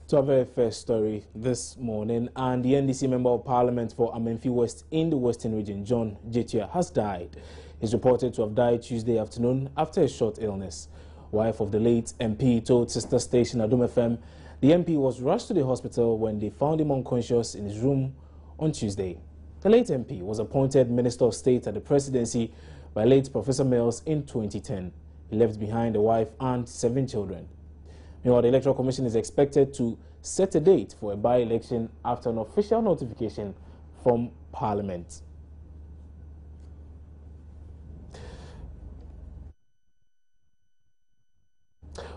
To our very first story this morning, and the NDC Member of Parliament for Amenfi West in the Western Region, John Jetia, has died. He's reported to have died Tuesday afternoon after a short illness. Wife of the late MP told sister station Adom FM the MP was rushed to the hospital when they found him unconscious in his room on Tuesday. The late MP was appointed Minister of State at the presidency by late Professor Mills in 2010. He left behind a wife and 7 children. Meanwhile, the Electoral Commission is expected to set a date for a by-election after an official notification from Parliament.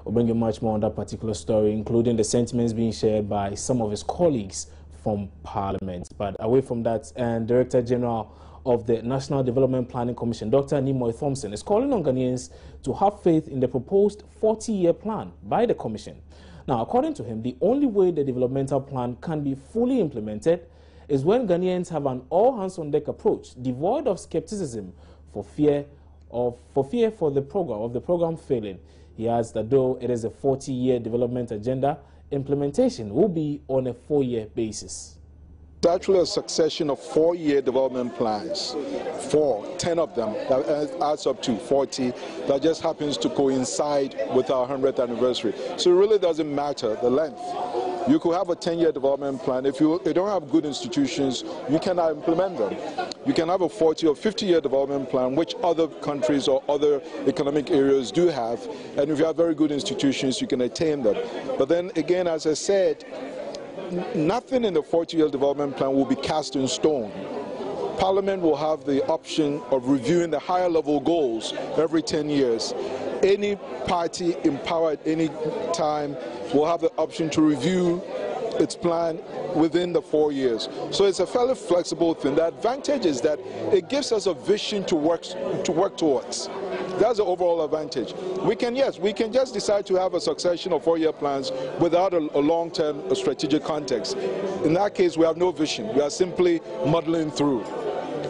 We'll bring you much more on that particular story, including the sentiments being shared by some of his colleagues from Parliament. But away from that, and Director General of the National Development Planning Commission, Dr. Nimoy Thompson, is calling on Ghanaians to have faith in the proposed 40-year plan by the Commission. Now, according to him, the only way the developmental plan can be fully implemented is when Ghanaians have an all-hands-on-deck approach, devoid of skepticism for fear of the program failing. He adds that though it is a 40-year development agenda, implementation will be on a 4-year basis. It's actually a succession of 4-year development plans, 10 of them, that adds up to 40, that just happens to coincide with our 100th anniversary. So it really doesn't matter the length. You could have a 10-year development plan. If you don't have good institutions, you cannot implement them. You can have a 40 or 50-year development plan, which other countries or other economic areas do have. And if you have very good institutions, you can attain them. But then again, as I said, nothing in the 40-year development plan will be cast in stone. Parliament will have the option of reviewing the higher level goals every 10 years. Any party in power at any time will have the option to review its plan within the 4 years. So it's a fairly flexible thing. The advantage is that it gives us a vision to work towards. That's the overall advantage. We can just decide to have a succession of 4-year plans without a long-term strategic context. In that case, we have no vision. We are simply muddling through.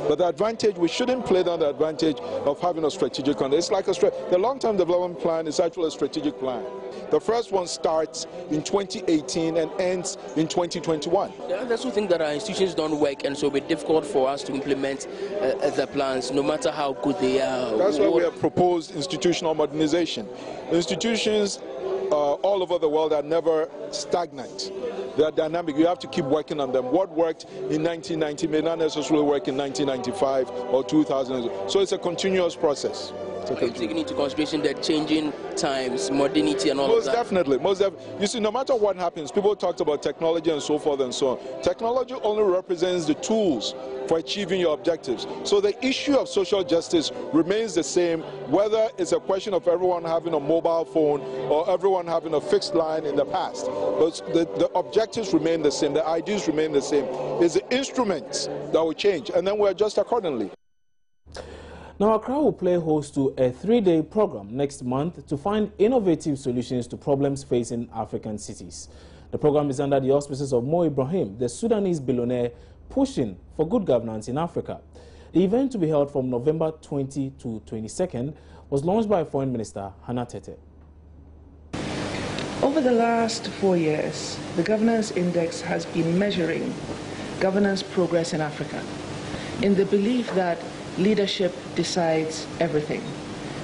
But the advantage, we shouldn't play down the advantage of having a strategic context. It's like the long-term development plan is actually a strategic plan. The first one starts in 2018 and ends in 2021. There's also think that our institutions don't work, and so it'll be difficult for us to implement the plans, no matter how good they are. That's why we have proposed institutional modernization. Institutions all over the world are never stagnant. They are dynamic. You have to keep working on them. What worked in 1990 may not necessarily work in 1995 or 2000. So it's a continuous process. Taking into consideration the changing times, modernity and all of that? Most definitely. You see, no matter what happens, people talked about technology and so forth and so on. Technology only represents the tools for achieving your objectives. So the issue of social justice remains the same, whether it's a question of everyone having a mobile phone or everyone having a fixed line in the past. But the objectives remain the same, the ideas remain the same. It's the instruments that will change, and then we adjust accordingly. Now, Accra will play host to a 3-day program next month to find innovative solutions to problems facing African cities. The program is under the auspices of Mo Ibrahim, the Sudanese billionaire pushing for good governance in Africa. The event, to be held from November 20 to 22nd, was launched by Foreign Minister Hannah Tete. Over the last 4 years, the Governance Index has been measuring governance progress in Africa in the belief that leadership decides everything.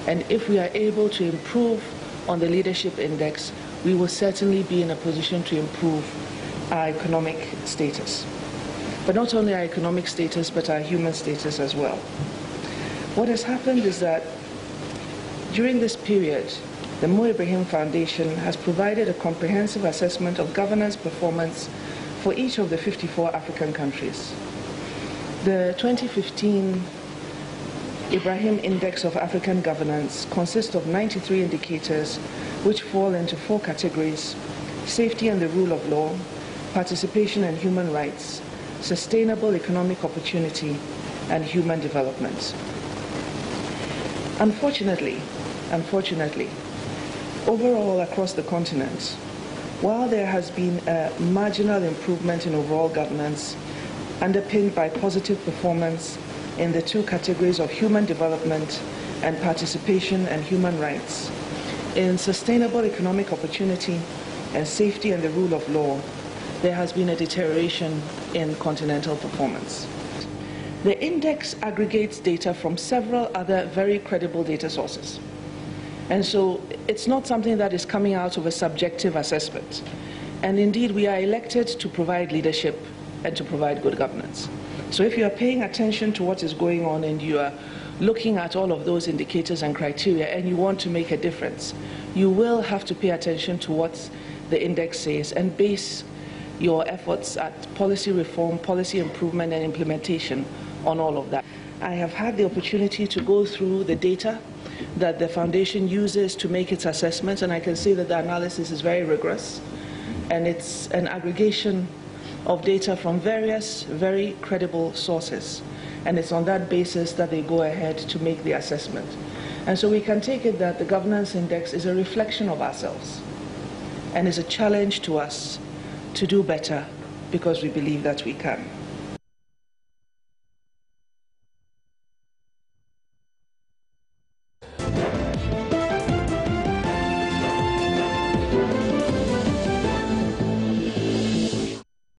And if we are able to improve on the leadership index, we will certainly be in a position to improve our economic status. But not only our economic status, but our human status as well. What has happened is that during this period, the Mo Ibrahim Foundation has provided a comprehensive assessment of governance performance for each of the 54 African countries. The 2015 Ibrahim Index of African Governance consists of 93 indicators which fall into 4 categories: safety and the rule of law, participation and human rights, sustainable economic opportunity, and human development. Unfortunately, overall across the continent, while there has been a marginal improvement in overall governance underpinned by positive performance in the 2 categories of human development and participation and human rights, in sustainable economic opportunity safety and the rule of law, there has been a deterioration in continental performance. The index aggregates data from several other very credible data sources. And so it's not something that is coming out of a subjective assessment. And indeed, we are elected to provide leadership and to provide good governance. So if you are paying attention to what is going on and you are looking at all of those indicators and criteria and you want to make a difference, you will have to pay attention to what the index says and base your efforts at policy reform, policy improvement and implementation on all of that. I have had the opportunity to go through the data that the foundation uses to make its assessments, and I can say that the analysis is very rigorous, and it's an aggregation of data from various very credible sources, and it's on that basis that they go ahead to make the assessment. And so we can take it that the governance index is a reflection of ourselves and is a challenge to us to do better because we believe that we can.